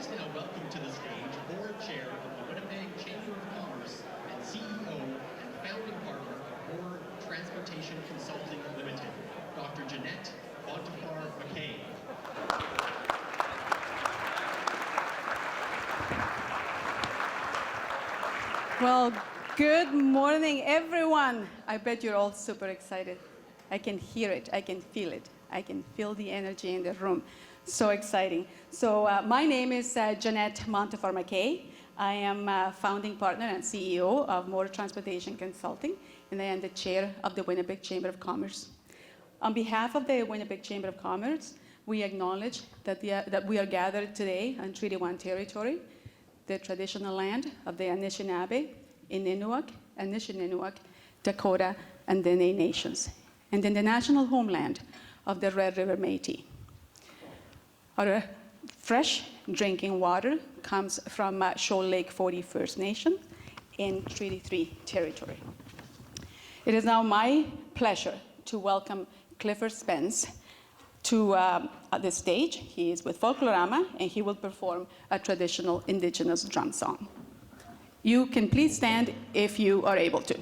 Let's now welcome to the stage Board Chair of the Winnipeg Chamber of Commerce and CEO and founding partner of Board Transportation Consulting Limited, Dr. Jeanette Montefar-McKay. Well, good morning, everyone. I bet you're all super excited. I can hear it. I can feel it. I can feel the energy in the room. So exciting. So my name is Jeanette Montefar-McKay. I am founding partner and CEO of Motor Transportation Consulting, and I am the chair of the Winnipeg Chamber of Commerce. On behalf of the Winnipeg Chamber of Commerce, we acknowledge that we are gathered today on Treaty 1 territory, the traditional land of the Anishinaabe, Inuit, Anishinaabe, Dakota, and Dene nations, and in the national homeland of the Red River Métis. Our fresh drinking water comes from Shoal Lake 40 First Nation in Treaty 3 territory. It is now my pleasure to welcome Clifford Spence to the stage. He is with Folklorama, and he will perform a traditional Indigenous drum song. You can please stand if you are able to.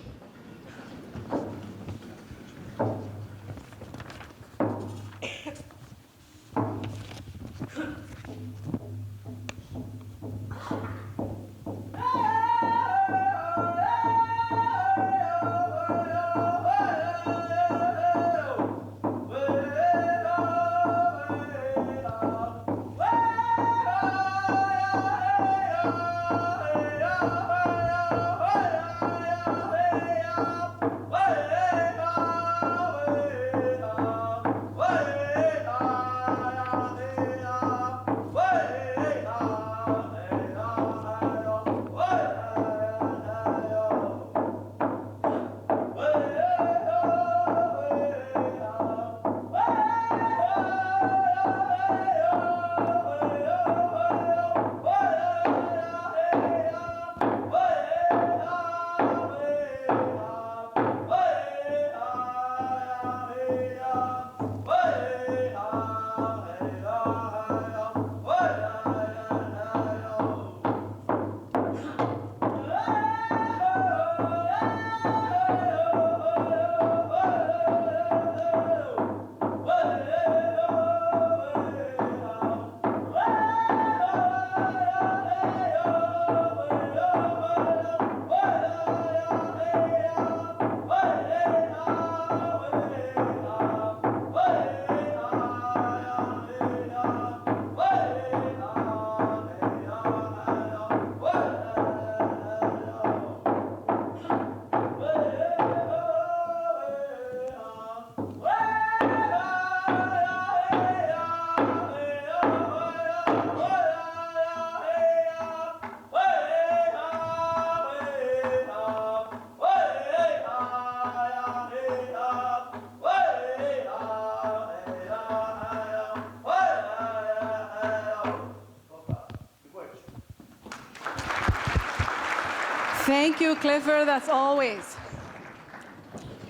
Thank you, Clifford, as always.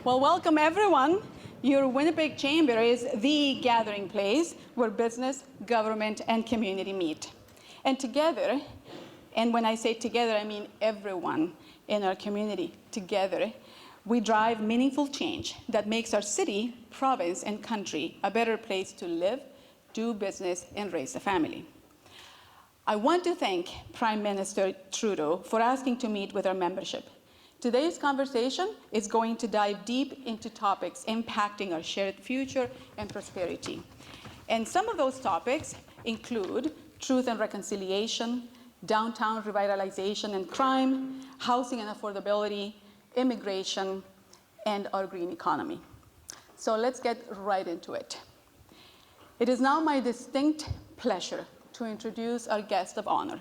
Well, welcome, everyone. Your Winnipeg Chamber is the gathering place where business, government, and community meet. And together, and when I say together, I mean everyone in our community together, we drive meaningful change that makes our city, province, and country a better place to live, do business, and raise a family. I want to thank Prime Minister Trudeau for asking to meet with our membership. Today's conversation is going to dive deep into topics impacting our shared future and prosperity. And some of those topics include truth and reconciliation, downtown revitalization and crime, housing and affordability, immigration, and our green economy. So let's get right into it. It is now my distinct pleasure to introduce our guest of honor.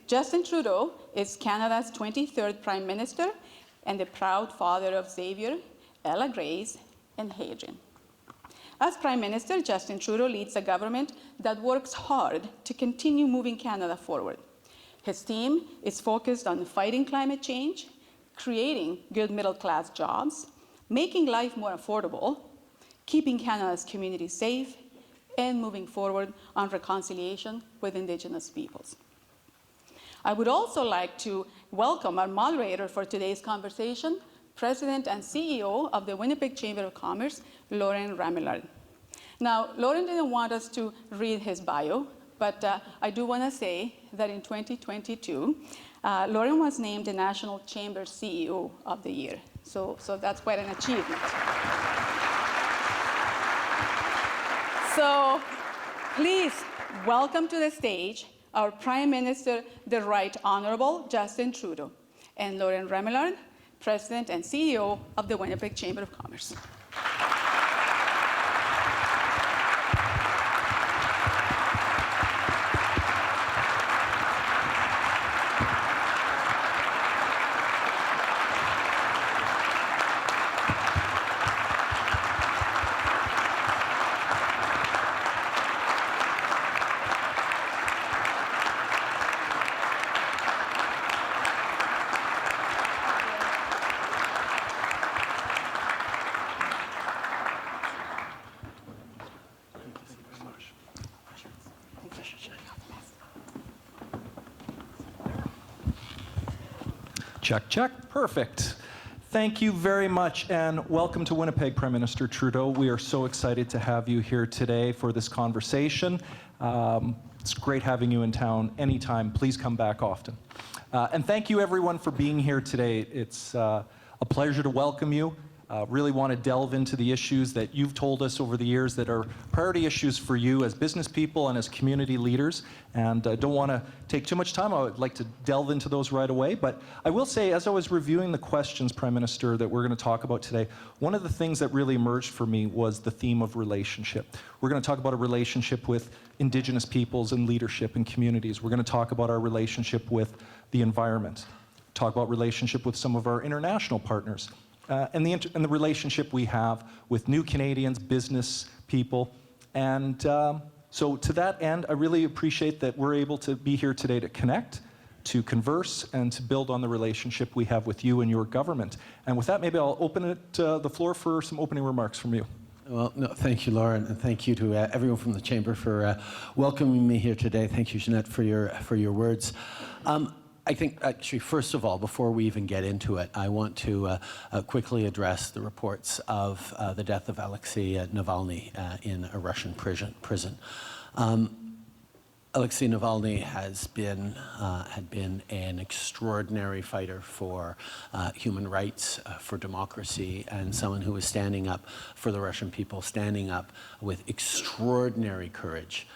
Justin Trudeau is Canada's 23rd Prime Minister and the proud father of Xavier, Ella Grace, and Hadrian. As Prime Minister, Justin Trudeau leads a government that works hard to continue moving Canada forward. His team is focused on fighting climate change, creating good middle-class jobs, making life more affordable, keeping Canada's communities safe, and moving forward on reconciliation with Indigenous peoples. I would also like to welcome our moderator for today's conversation, President and CEO of the Winnipeg Chamber of Commerce, Laurent Ramillard. Now, Laurent didn't want us to read his bio, but I do want to say that in 2022, Laurent was named the National Chamber CEO of the Year. So that's quite an achievement. So please welcome to the stage our Prime Minister, the Right Honorable Justin Trudeau, and Laurent Ramillard, President and CEO of the Winnipeg Chamber of Commerce. Check, check. Perfect. Thank you very much, and welcome to Winnipeg, Prime Minister Trudeau. We are so excited to have you here today for this conversation. It's great having you in town anytime. Please come back often. And thank you, everyone, for being here today. It's a pleasure to welcome you. Really want to delve into the issues that you've told us over the years that are priority issues for you as business people and as community leaders. And I don't want to take too much time. I would like to delve into those right away. But I will say, as I was reviewing the questions, Prime Minister, that we're going to talk about today, one of the things that really emerged for me was the theme of relationship. We're going to talk about a relationship with Indigenous peoples and leadership and communities. We're going to talk about our relationship with the environment, talk about relationship with some of our international partners. And the relationship we have with new Canadians, business people. And so to that end, I really appreciate that we're able to be here today to connect, to converse, and to build on the relationship we have with you and your government. And with that, maybe I'll open it the floor for some opening remarks from you. Well, no, thank you, Laurent, and thank you to everyone from the Chamber for welcoming me here today. Thank you, Jeanette, for your words. I think, actually, first of all, before we even get into it, I want to quickly address the reports of the death of Alexei Navalny in a Russian prison. Alexei Navalny had been an extraordinary fighter for human rights, for democracy, and someone who was standing up for the Russian people, standing up with extraordinary courage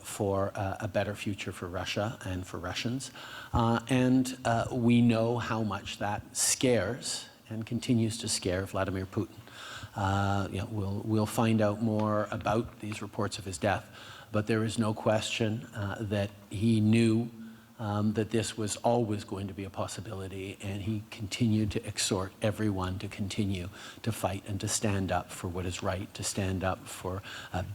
for a better future for Russia and for Russians. And we know how much that scares and continues to scare Vladimir Putin. We'll find out more about these reports of his death, but there is no question that he knew that this was always going to be a possibility, and he continued to exhort everyone to continue to fight and to stand up for what is right, to stand up for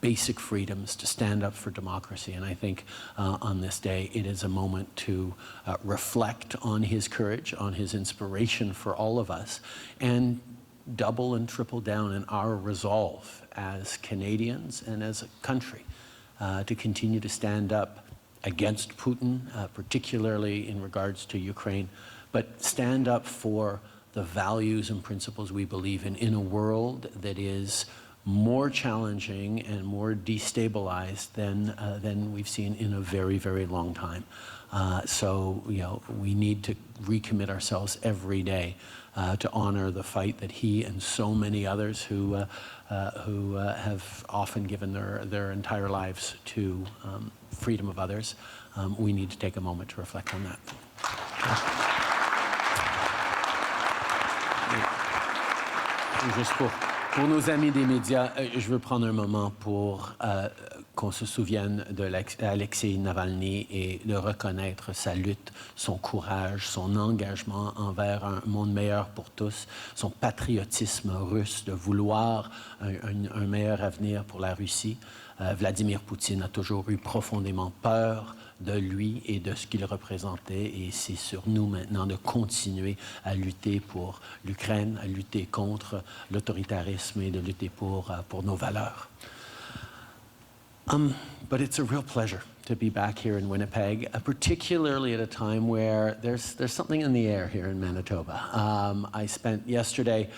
basic freedoms, to stand up for democracy. And I think on this day, it is a moment to reflect on his courage, on his inspiration for all of us, and double and triple down in our resolve as Canadians and as a country to continue to stand up against Putin, particularly in regards to Ukraine, but stand up for the values and principles we believe in a world that is more challenging and more destabilized than we've seen in a very, very long time. So we need to recommit ourselves every day to honor the fight that he and so many others who have often given their entire lives to freedom of others. We need to take a moment to reflect on that. Juste pour nos amis des médias, je veux prendre un moment pour qu'on se souvienne d'Alexei Navalny et de reconnaître sa lutte, son courage, son engagement envers un monde meilleur pour tous, son patriotisme russe de vouloir un meilleur avenir pour la Russie. Vladimir Poutine a toujours eu profondément peur de lui et de ce qu'il représentait, et c'est sur nous maintenant de continuer à lutter pour l'Ukraine, à lutter contre l'autoritarisme et de lutter pour nos valeurs. But it's a real pleasure to be back here in Winnipeg, particularly at a time where there's something in the air here in Manitoba. I spent yesterday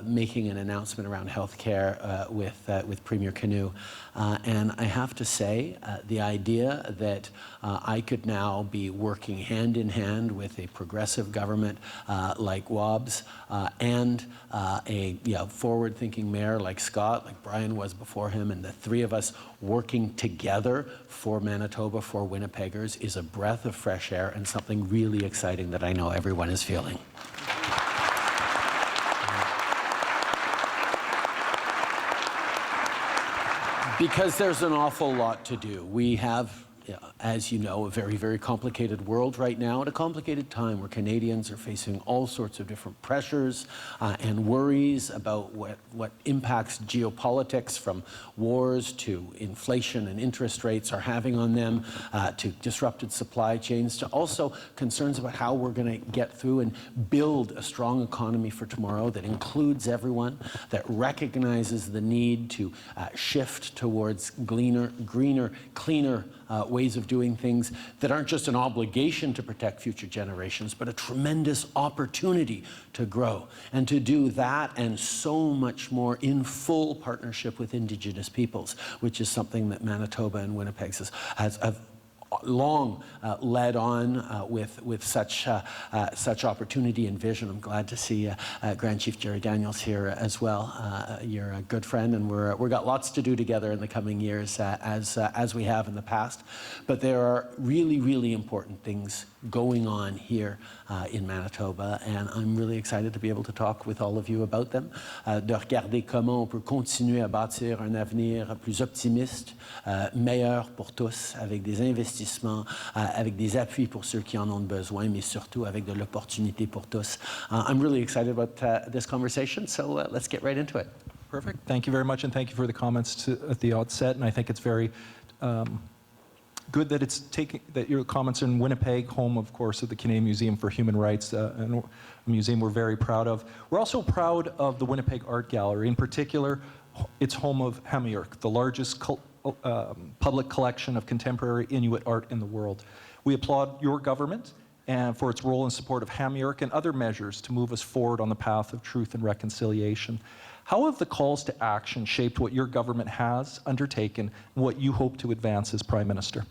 making an announcement around healthcare with Premier Canoe, and I have to say, the idea that I could now be working hand in hand with a progressive government like Wobb's and a forward-thinking mayor like Scott, like Brian was before him, and the three of us working together for Manitoba, for Winnipeggers, is a breath of fresh air and something really exciting that I know everyone is feeling. Because there's an awful lot to do. We have, as you know, a very, very complicated world right now, at a complicated time where Canadians are facing all sorts of different pressures and worries about what impacts geopolitics, from wars to inflation and interest rates are having on them, to disrupted supply chains, to also concerns about how we're going to get through and build a strong economy for tomorrow that includes everyone, that recognizes the need to shift towards greener, cleaner ways of doing things that aren't just an obligation to protect future generations, but a tremendous opportunity to grow, and to do that and so much more in full partnership with Indigenous peoples, which is something that Manitoba and Winnipeg has long led on with such opportunity and vision. I'm glad to see Grand Chief Jerry Daniels here as well. You're a good friend, and we've got lots to do together in the coming years as we have in the past. But there are really, really important things going on here in Manitoba, and I'm really excited to be able to talk with all of you about them, de regarder comment on peut continuer à bâtir un avenir plus optimiste, meilleur pour tous, avec des investissements, avec des appuis pour ceux qui en ont besoin, mais surtout avec de l'opportunité pour tous. I'm really excited about this conversation, so let's get right into it. Perfect. Thank you very much, and thank you for the comments at the outset. And I think it's very good that that your comments are in Winnipeg, home, of course, of the Canadian Museum for Human Rights, and a museum we're very proud of. We're also proud of the Winnipeg Art Gallery. In particular, it's home of Hamiurk, the largest public collection of contemporary Inuit art in the world. We applaud your government and for its role in support of Hamiurk and other measures to move us forward on the path of truth and reconciliation. How have the calls to action shaped what your government has undertaken and what you hope to advance as Prime Minister?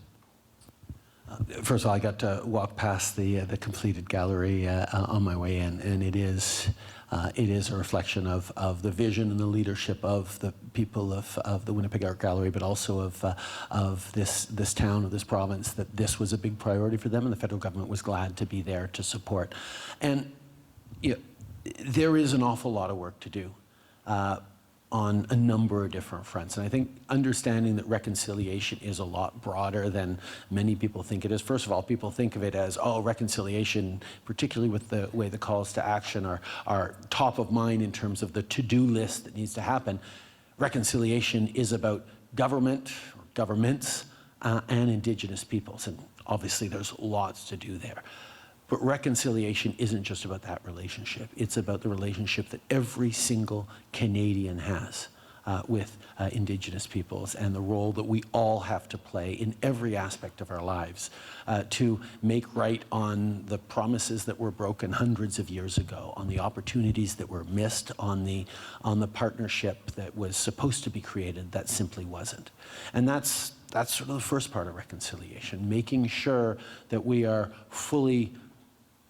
First of all, I got to walk past the completed gallery on my way in, and it is a reflection of the vision and the leadership of the people of the Winnipeg Art Gallery, but also of this town, of this province, that this was a big priority for them, and the federal government was glad to be there to support. And there is an awful lot of work to do on a number of different fronts. And I think understanding that reconciliation is a lot broader than many people think it is. First of all, people think of it as, oh, reconciliation, particularly with the way the calls to action are top of mind in terms of the to-do list that needs to happen. Reconciliation is about government, or governments, and Indigenous peoples. And obviously there's lots to do there. But reconciliation isn't just about that relationship. It's about the relationship that every single Canadian has with Indigenous peoples, and the role that we all have to play in every aspect of our lives to make right on the promises that were broken hundreds of years ago, on the opportunities that were missed, on the partnership that was supposed to be created that simply wasn't. And that's sort of the first part of reconciliation, making sure that we are fully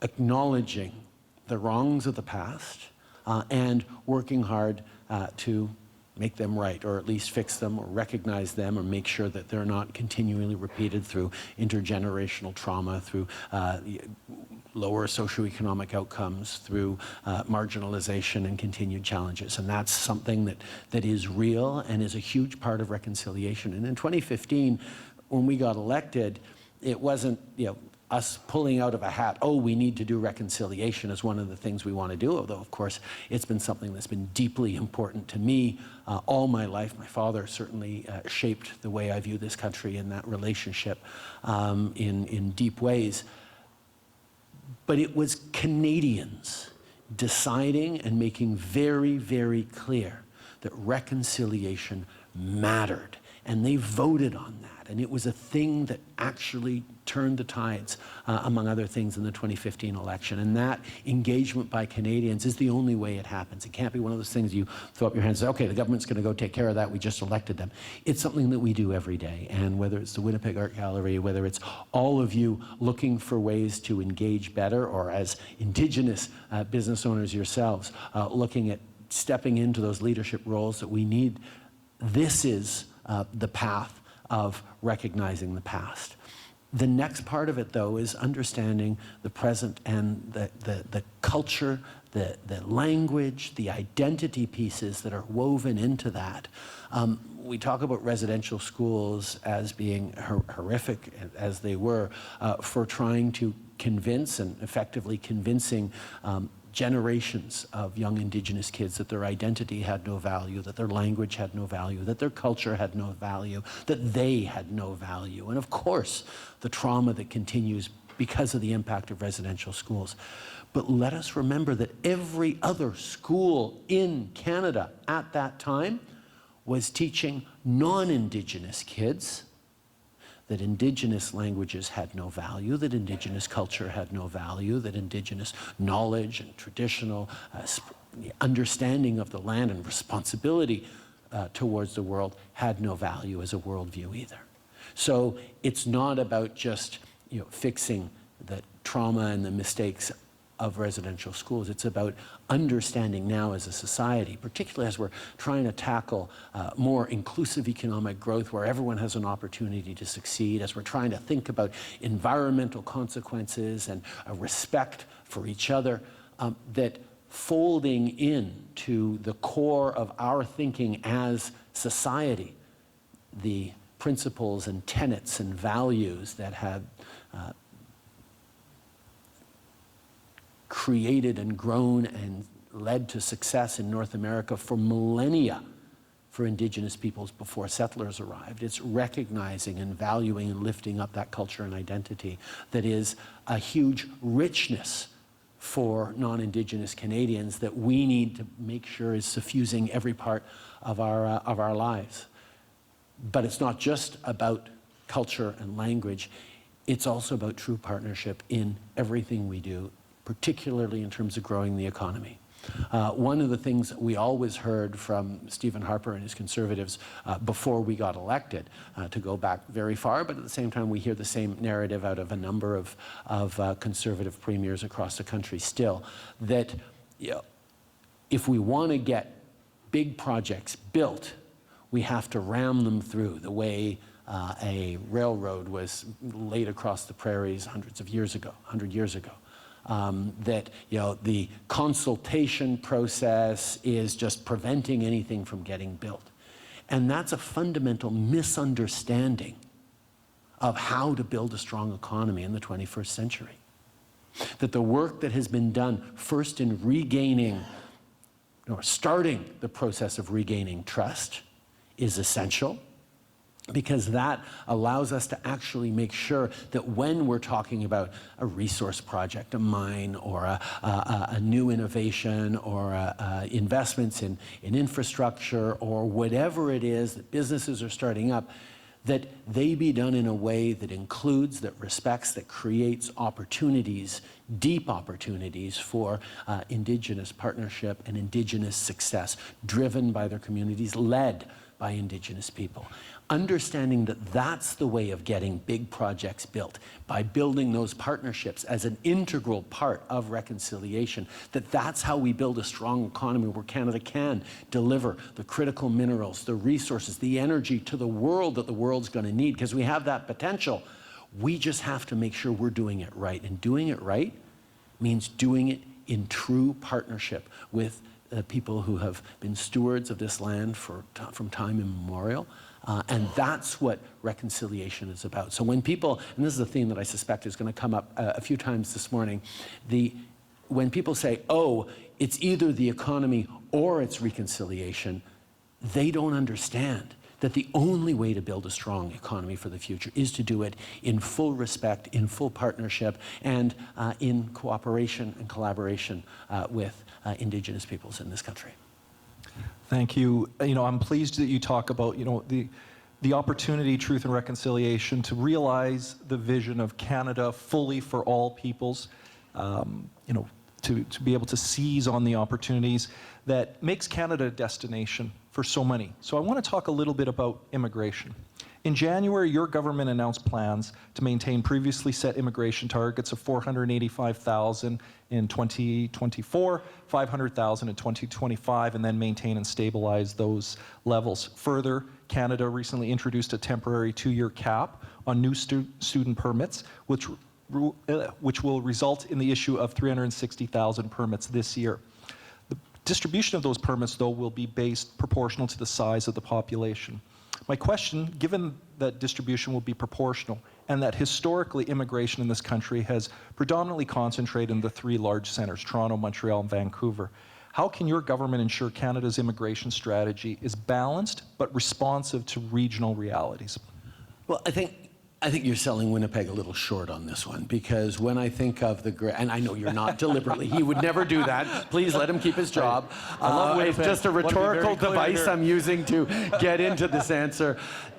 acknowledging the wrongs of the past and working hard to make them right, or at least fix them, or recognize them, or make sure that they're not continually repeated through intergenerational trauma, through lower socioeconomic outcomes, through marginalization and continued challenges. And that's something that is real and is a huge part of reconciliation. And in 2015, when we got elected, it wasn't, us pulling out of a hat, oh, we need to do reconciliation as one of the things we want to do, although, of course, it's been something that's been deeply important to me all my life. My father certainly shaped the way I view this country in that relationship in deep ways. But it was Canadians deciding and making very, very clear that reconciliation mattered, and they voted on that. And it was a thing that actually turned the tides, among other things, in the 2015 election. And that engagement by Canadians is the only way it happens. It can't be one of those things you throw up your hands and say, okay, the government's going to go take care of that. We just elected them. It's something that we do every day. And whether it's the Winnipeg Art Gallery, whether it's all of you looking for ways to engage better, or as Indigenous business owners yourselves, looking at stepping into those leadership roles that we need, this is the path of recognizing the past. The next part of it, though, is understanding the present and the culture, the language, the identity pieces that are woven into that. We talk about residential schools as being horrific, as they were, for trying to convince and effectively convincing generations of young Indigenous kids that their identity had no value, that their language had no value, that their culture had no value, that they had no value. And of course, the trauma that continues because of the impact of residential schools. But let us remember that every other school in Canada at that time was teaching non-Indigenous kids that Indigenous languages had no value, that Indigenous culture had no value, that Indigenous knowledge and traditional understanding of the land and responsibility towards the world had no value as a worldview either. So it's not about just fixing the trauma and the mistakes of residential schools. It's about understanding now as a society, particularly as we're trying to tackle more inclusive economic growth where everyone has an opportunity to succeed, as we're trying to think about environmental consequences and a respect for each other, that folding in to the core of our thinking as society, the principles and tenets and values that have created and grown and led to success in North America for millennia for Indigenous peoples before settlers arrived. It's recognizing and valuing and lifting up that culture and identity that is a huge richness for non-Indigenous Canadians that we need to make sure is suffusing every part of our lives. But it's not just about culture and language. It's also about true partnership in everything we do, particularly in terms of growing the economy. One of the things we always heard from Stephen Harper and his Conservatives before we got elected, to go back very far, but at the same time we hear the same narrative out of a number of Conservative premiers across the country still, that if we want to get big projects built, we have to ram them through the way a railroad was laid across the prairies 100 years ago. That the consultation process is just preventing anything from getting built. And that's a fundamental misunderstanding of how to build a strong economy in the 21st century. That the work that has been done first in regaining, or starting the process of regaining trust is essential, because that allows us to actually make sure that when we're talking about a resource project, a mine, or a new innovation, or investments in infrastructure, or whatever it is that businesses are starting up, that they be done in a way that includes, that respects, that creates opportunities, deep opportunities for Indigenous partnership and Indigenous success, driven by their communities, led by Indigenous people. Understanding that that's the way of getting big projects built, by building those partnerships as an integral part of reconciliation, that's how we build a strong economy where Canada can deliver the critical minerals, the resources, the energy to the world that the world's going to need, because we have that potential. We just have to make sure we're doing it right. And doing it right means doing it in true partnership with people who have been stewards of this land from time immemorial. And that's what reconciliation is about. So when people, and this is a theme that I suspect is going to come up a few times this morning, when people say, oh, it's either the economy or it's reconciliation, they don't understand that the only way to build a strong economy for the future is to do it in full respect, in full partnership, and in cooperation and collaboration with Indigenous peoples in this country. Thank you. I'm pleased that you talk about, the opportunity, truth, and reconciliation to realize the vision of Canada fully for all peoples, to be able to seize on the opportunities that makes Canada a destination for so many. So I want to talk a little bit about immigration. In January, your government announced plans to maintain previously set immigration targets of 485,000 in 2024, 500,000 in 2025, and then maintain and stabilize those levels. Further, Canada recently introduced a temporary 2-year cap on new student permits, which will result in the issue of 360,000 permits this year. The distribution of those permits, though, will be based proportional to the size of the population. My question, given that distribution will be proportional and that historically immigration in this country has predominantly concentrated in the 3 large centers, Toronto, Montreal, and Vancouver, how can your government ensure Canada's immigration strategy is balanced but responsive to regional realities? Well, I think you're selling Winnipeg a little short on this one, because when I think of and I know you're not deliberately, he would never do that. Please let him keep his job. I love Winnipeg. It's just a rhetorical device I'm using to get into this answer.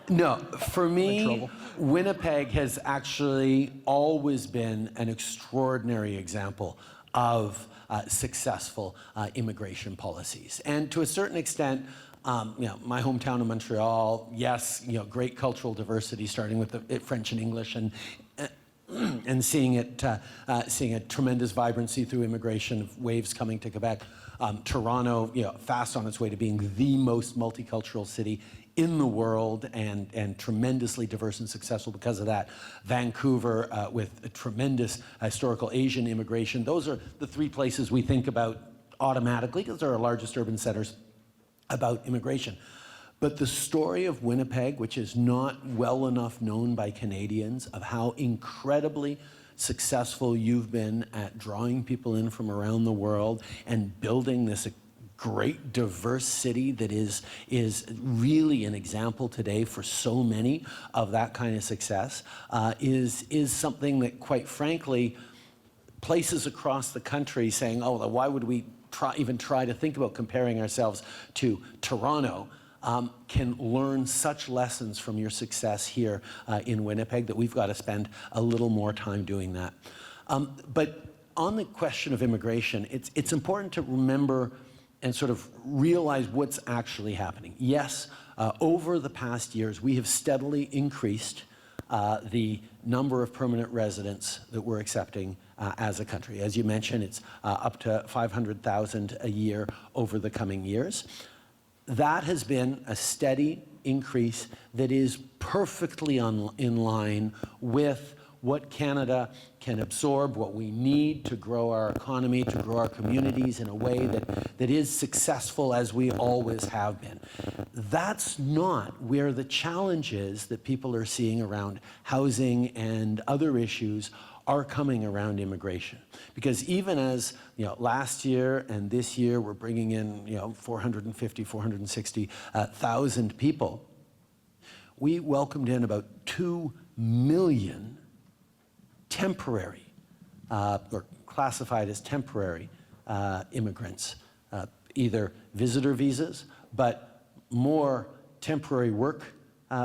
No, for me, Winnipeg has actually always been an extraordinary example of successful immigration policies. And to a certain extent, my hometown of Montreal, yes, great cultural diversity, starting with the French and English, and seeing a tremendous vibrancy through immigration of waves coming to Quebec. Toronto, fast on its way to being the most multicultural city in the world, and tremendously diverse and successful because of that. Vancouver, with a tremendous historical Asian immigration. Those are the 3 places we think about automatically, because they're our largest urban centers, about immigration. But the story of Winnipeg, which is not well enough known by Canadians, of how incredibly successful you've been at drawing people in from around the world and building this great diverse city that is really an example today for so many of that kind of success, is something that, quite frankly, places across the country saying, oh, why would we even try to think about comparing ourselves to Toronto, can learn such lessons from your success here in Winnipeg that we've got to spend a little more time doing that. But on the question of immigration, it's important to remember and sort of realize what's actually happening. Yes, over the past years, we have steadily increased the number of permanent residents that we're accepting as a country. As you mentioned, it's up to 500,000 a year over the coming years. That has been a steady increase that is perfectly in line with what Canada can absorb, what we need to grow our economy, to grow our communities in a way that is successful, as we always have been. That's not where the challenges that people are seeing around housing and other issues are coming around immigration. Because even as last year and this year we're bringing in 450, 460,000 people, we welcomed in about 2 million temporary, or classified as temporary immigrants, either visitor visas, but more temporary work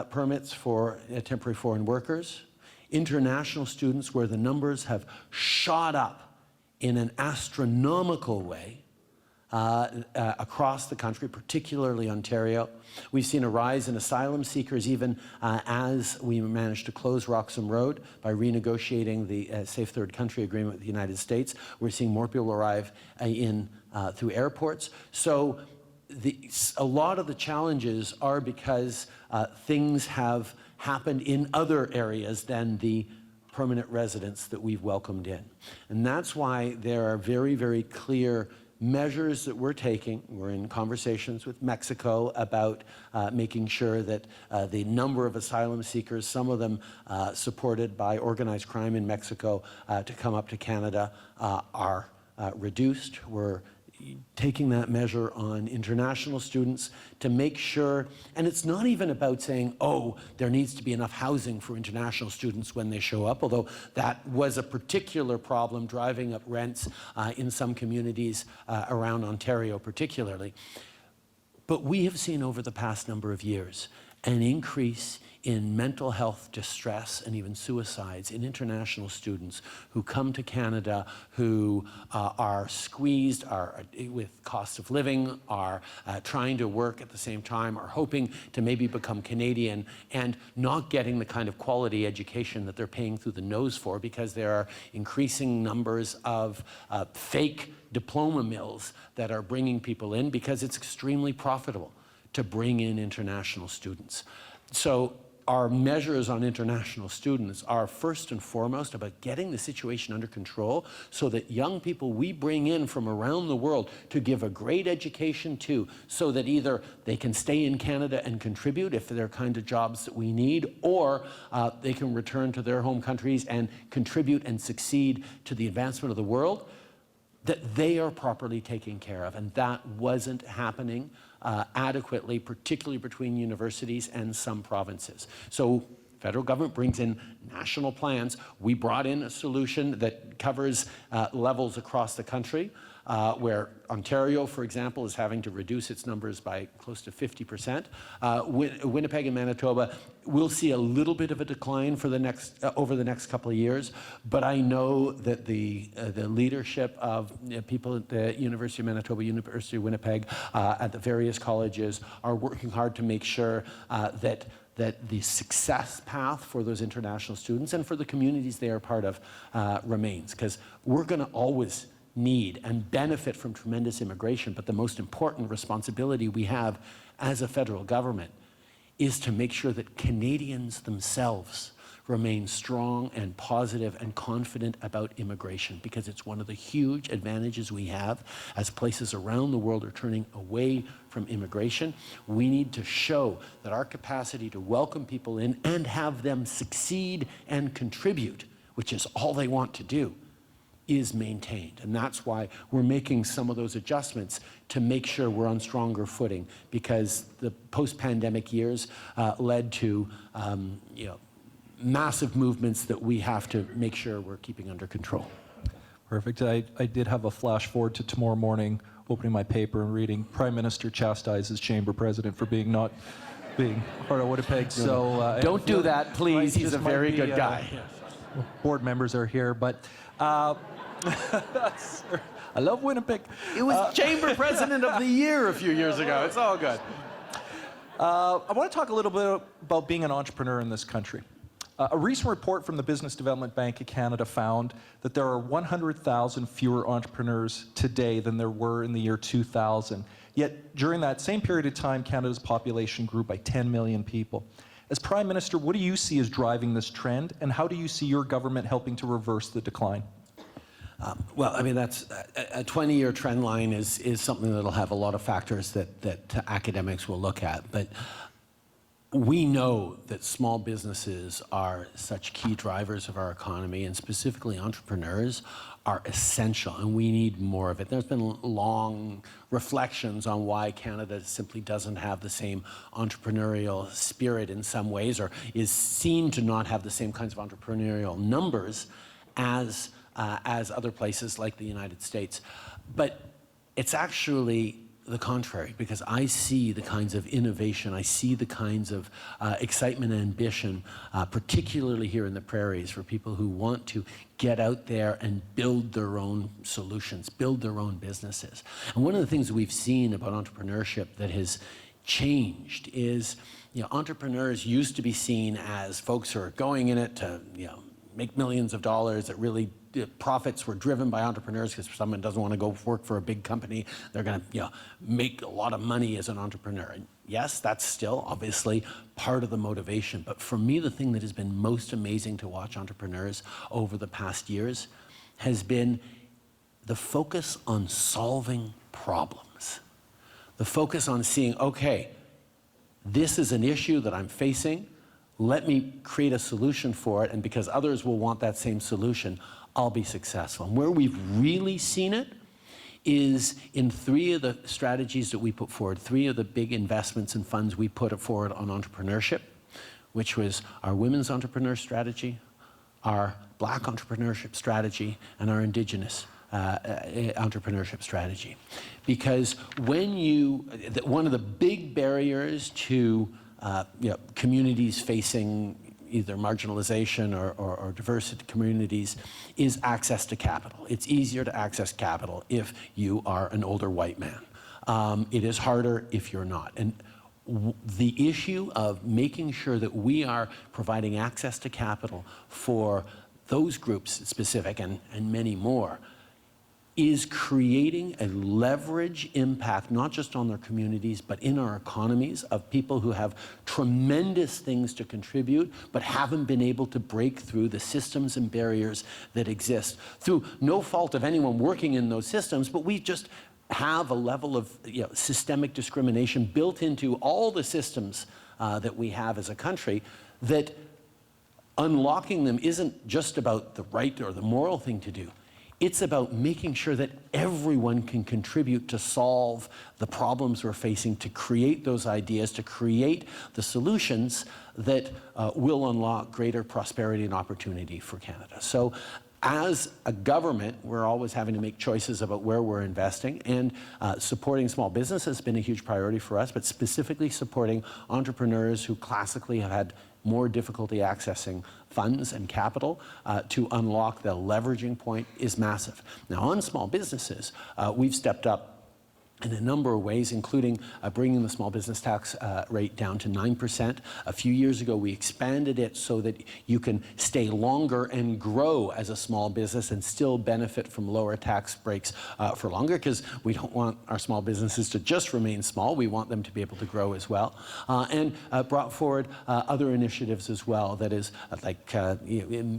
permits for temporary foreign workers, international students, where the numbers have shot up in an astronomical way across the country, particularly Ontario. We've seen a rise in asylum seekers even as we managed to close Roxham Road by renegotiating the Safe Third Country Agreement with the United States. We're seeing more people arrive through airports. So a lot of the challenges are because things have happened in other areas than the permanent residents that we've welcomed in. And that's why there are very, very clear measures that we're taking. We're in conversations with Mexico about making sure that the number of asylum seekers, some of them supported by organized crime in Mexico, to come up to Canada are reduced. We're taking that measure on international students to make sure, and it's not even about saying, oh, there needs to be enough housing for international students when they show up, although that was a particular problem driving up rents in some communities around Ontario particularly. But we have seen over the past number of years an increase in mental health distress and even suicides in international students who come to Canada, who are squeezed, are with cost of living, are trying to work at the same time, are hoping to maybe become Canadian and not getting the kind of quality education that they're paying through the nose for, because there are increasing numbers of fake diploma mills that are bringing people in because it's extremely profitable to bring in international students. So our measures on international students are first and foremost about getting the situation under control so that young people we bring in from around the world to give a great education to, so that either they can stay in Canada and contribute if they're kind of jobs that we need, or they can return to their home countries and contribute and succeed to the advancement of the world, that they are properly taken care of. And that wasn't happening adequately, particularly between universities and some provinces. So federal government brings in national plans. We brought in a solution that covers levels across the country, where Ontario, for example, is having to reduce its numbers by close to 50%. Winnipeg and Manitoba will see a little bit of a decline for the next over the next couple of years, but I know that the leadership of people at the University of Manitoba, University of Winnipeg, at the various colleges are working hard to make sure that the success path for those international students and for the communities they are part of remains, because we're going to always need and benefit from tremendous immigration, but the most important responsibility we have as a federal government is to make sure that Canadians themselves remain strong and positive and confident about immigration, because it's one of the huge advantages we have as places around the world are turning away from immigration. We need to show that our capacity to welcome people in and have them succeed and contribute, which is all they want to do, is maintained. And that's why we're making some of those adjustments to make sure we're on stronger footing, because the post-pandemic years led to massive movements that we have to make sure we're keeping under control. Perfect. I did have a flash forward to tomorrow morning, opening my paper and reading Prime Minister chastises Chamber President for not being part of Winnipeg. So don't do that, please. He's a very good guy. Board members are here, but I love Winnipeg. It was Chamber President of the Year a few years ago. It's all good. I want to talk a little bit about being an entrepreneur in this country. A recent report from the Business Development Bank of Canada found that there are 100,000 fewer entrepreneurs today than there were in the year 2000. Yet during that same period of time, Canada's population grew by 10 million people. As Prime Minister, what do you see as driving this trend, and how do you see your government helping to reverse the decline? Well, I mean, that's a 20-year trend line is something that'll have a lot of factors that academics will look at. But we know that small businesses are such key drivers of our economy, and specifically entrepreneurs are essential, and we need more of it. There's been long reflections on why Canada simply doesn't have the same entrepreneurial spirit in some ways, or is seen to not have the same kinds of entrepreneurial numbers as other places like the United States. But it's actually the contrary, because I see the kinds of innovation, I see the kinds of excitement and ambition, particularly here in the prairies, for people who want to get out there and build their own solutions, build their own businesses. And one of the things we've seen about entrepreneurship that has changed is, entrepreneurs used to be seen as folks who are going in it to, make millions of dollars. That really profits were driven by entrepreneurs, because someone doesn't want to go work for a big company. They're going to make a lot of money as an entrepreneur. And yes, that's still obviously part of the motivation. But for me, the thing that has been most amazing to watch entrepreneurs over the past years has been the focus on solving problems. The focus on seeing, okay, this is an issue that I'm facing. Let me create a solution for it, and because others will want that same solution, I'll be successful. And where we've really seen it is in 3 of the strategies that we put forward, 3 of the big investments and funds we put forward on entrepreneurship, which was our women's entrepreneur strategy, our Black entrepreneurship strategy, and our Indigenous entrepreneurship strategy. Because one of the big barriers to communities facing either marginalization or diversity communities is access to capital. It's easier to access capital if you are an older white man. It is harder if you're not. And the issue of making sure that we are providing access to capital for those groups specific and many more is creating a leverage impact, not just on their communities, but in our economies of people who have tremendous things to contribute, but haven't been able to break through the systems and barriers that exist through no fault of anyone working in those systems, but we just have a level of systemic discrimination built into all the systems that we have as a country that unlocking them isn't just about the right or the moral thing to do. It's about making sure that everyone can contribute to solve the problems we're facing, to create those ideas, to create the solutions that will unlock greater prosperity and opportunity for Canada. So as a government, we're always having to make choices about where we're investing, and supporting small business has been a huge priority for us, but specifically supporting entrepreneurs who classically have had more difficulty accessing funds and capital to unlock the leveraging point is massive. Now, on small businesses, we've stepped up in a number of ways, including bringing the small business tax rate down to 9%. A few years ago, we expanded it so that you can stay longer and grow as a small business and still benefit from lower tax breaks for longer, because we don't want our small businesses to just remain small. We want them to be able to grow as well. And brought forward other initiatives as well, that is like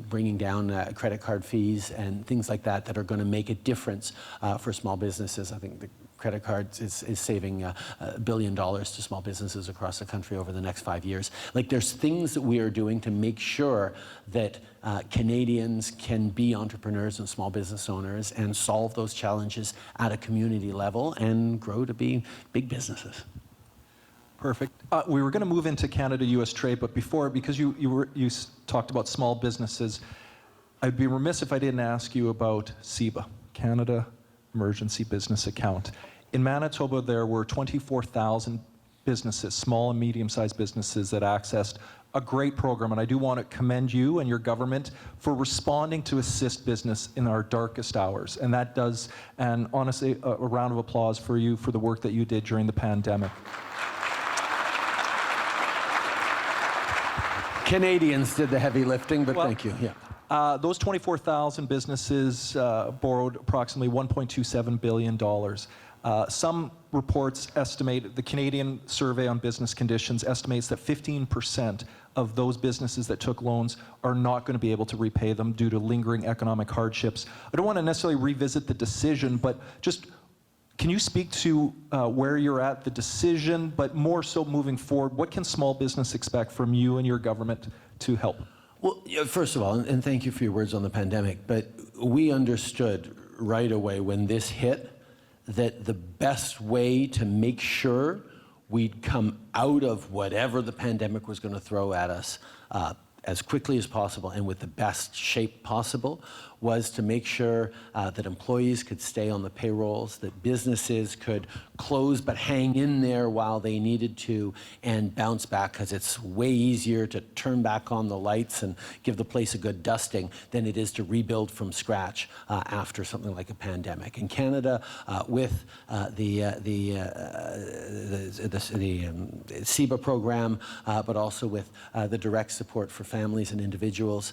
bringing down credit card fees and things like that that are going to make a difference for small businesses. I think the credit cards is saving $1 billion to small businesses across the country over the next 5 years. Like, there's things that we are doing to make sure that Canadians can be entrepreneurs and small business owners and solve those challenges at a community level and grow to be big businesses. Perfect. We were going to move into Canada-U.S. trade, but before, because you talked about small businesses, I'd be remiss if I didn't ask you about CEBA, Canada Emergency Business Account. In Manitoba, there were 24,000 businesses, small and medium-sized businesses, that accessed a great program, and I do want to commend you and your government for responding to assist business in our darkest hours, and that does, and honestly, a round of applause for you for the work that you did during the pandemic. Canadians did the heavy lifting, but thank you. Yeah. Those 24,000 businesses borrowed approximately $1.27 billion. Some reports estimate, the Canadian Survey on Business Conditions estimates that 15% of those businesses that took loans are not going to be able to repay them due to lingering economic hardships. I don't want to necessarily revisit the decision, but just can you speak to where you're at, the decision, but more so moving forward, what can small business expect from you and your government to help? Well, first of all, and thank you for your words on the pandemic, but we understood right away when this hit that the best way to make sure we'd come out of whatever the pandemic was going to throw at us as quickly as possible and with the best shape possible was to make sure that employees could stay on the payrolls, that businesses could close but hang in there while they needed to and bounce back, because it's way easier to turn back on the lights and give the place a good dusting than it is to rebuild from scratch after something like a pandemic. In Canada, with the CEBA program, but also with the direct support for families and individuals,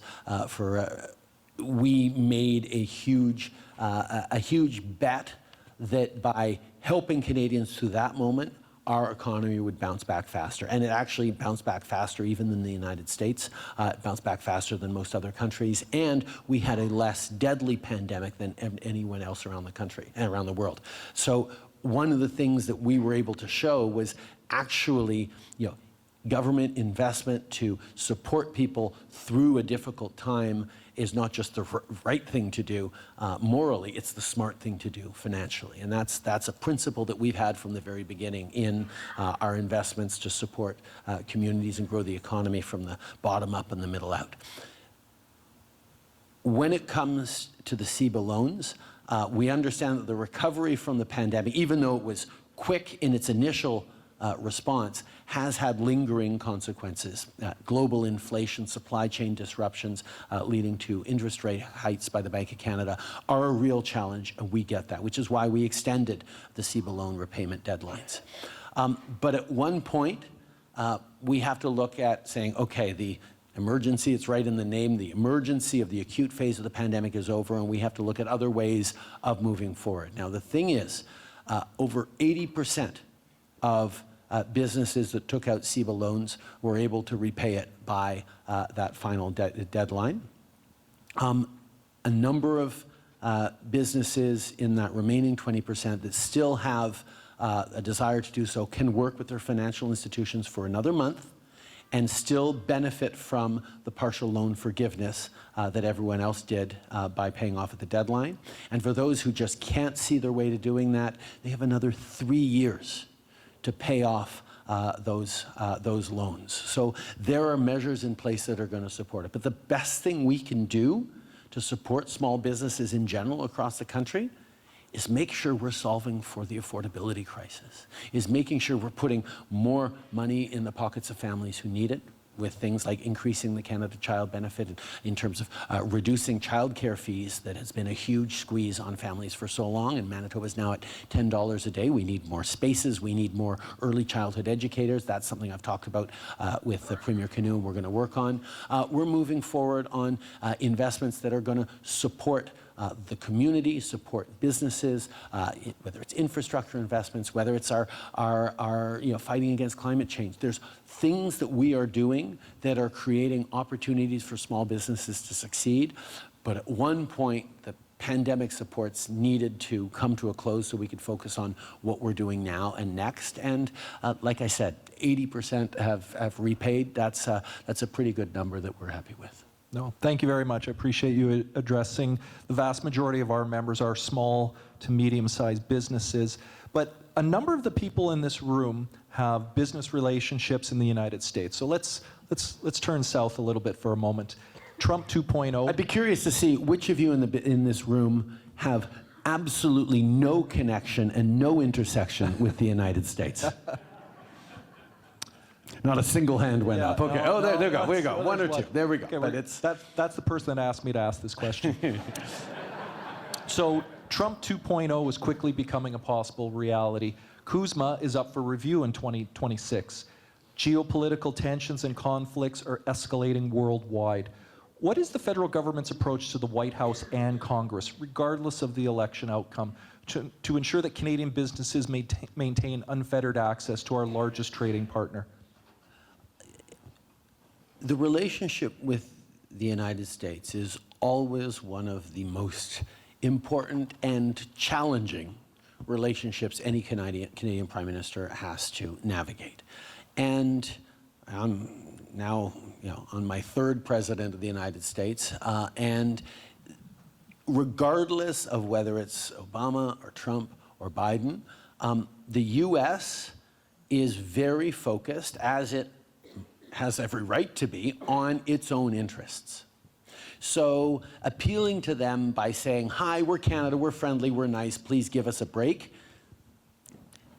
we made a huge bet that by helping Canadians through that moment, our economy would bounce back faster. And it actually bounced back faster even than the United States. It bounced back faster than most other countries. And we had a less deadly pandemic than anyone else around the country and around the world. So one of the things that we were able to show was actually, government investment to support people through a difficult time is not just the right thing to do morally, it's the smart thing to do financially. And that's a principle that we've had from the very beginning in our investments to support communities and grow the economy from the bottom up and the middle out. When it comes to the CEBA loans, we understand that the recovery from the pandemic, even though it was quick in its initial response has had lingering consequences. Global inflation, supply chain disruptions leading to interest rate hikes by the Bank of Canada are a real challenge, and we get that, which is why we extended the CEBA loan repayment deadlines. But at one point, we have to look at saying, okay, the emergency, it's right in the name, the emergency of the acute phase of the pandemic is over, and we have to look at other ways of moving forward. Now, the thing is, over 80% of businesses that took out CEBA loans were able to repay it by that final deadline. A number of businesses in that remaining 20% that still have a desire to do so can work with their financial institutions for another month and still benefit from the partial loan forgiveness that everyone else did by paying off at the deadline. And for those who just can't see their way to doing that, they have another 3 years to pay off those loans. So there are measures in place that are going to support it. But the best thing we can do to support small businesses in general across the country is make sure we're solving for the affordability crisis, is making sure we're putting more money in the pockets of families who need it, with things like increasing the Canada Child Benefit in terms of reducing childcare fees that has been a huge squeeze on families for so long, and Manitoba is now at $10 a day. We need more spaces, we need more early childhood educators. That's something I've talked about with Premier Canoe and we're going to work on. We're moving forward on investments that are going to support the community, support businesses, whether it's infrastructure investments, whether it's our fighting against climate change. There's things that we are doing that are creating opportunities for small businesses to succeed. But at one point, the pandemic supports needed to come to a close so we could focus on what we're doing now and next. And like I said, 80% have repaid. That's a pretty good number that we're happy with. No, thank you very much. I appreciate you addressing. The vast majority of our members are small to medium-sized businesses, but a number of the people in this room have business relationships in the United States. So let's turn south a little bit for a moment. Trump 2.0. I'd be curious to see which of you in this room have absolutely no connection and no intersection with the United States. Not a single hand went up. Okay. No, there we go. One or two. There we go. Okay, but it's that's the person that asked me to ask this question. So Trump 2.0 is quickly becoming a possible reality. Kuzma is up for review in 2026. Geopolitical tensions and conflicts are escalating worldwide. What is the federal government's approach to the White House and Congress, regardless of the election outcome, to ensure that Canadian businesses maintain unfettered access to our largest trading partner? The relationship with the United States is always one of the most important and challenging relationships any Canadian Prime Minister has to navigate. And I'm now on my third president of the United States, and regardless of whether it's Obama or Trump or Biden, the U.S. is very focused, as it has every right to be, on its own interests. So appealing to them by saying, hi, we're Canada, we're friendly, we're nice, please give us a break,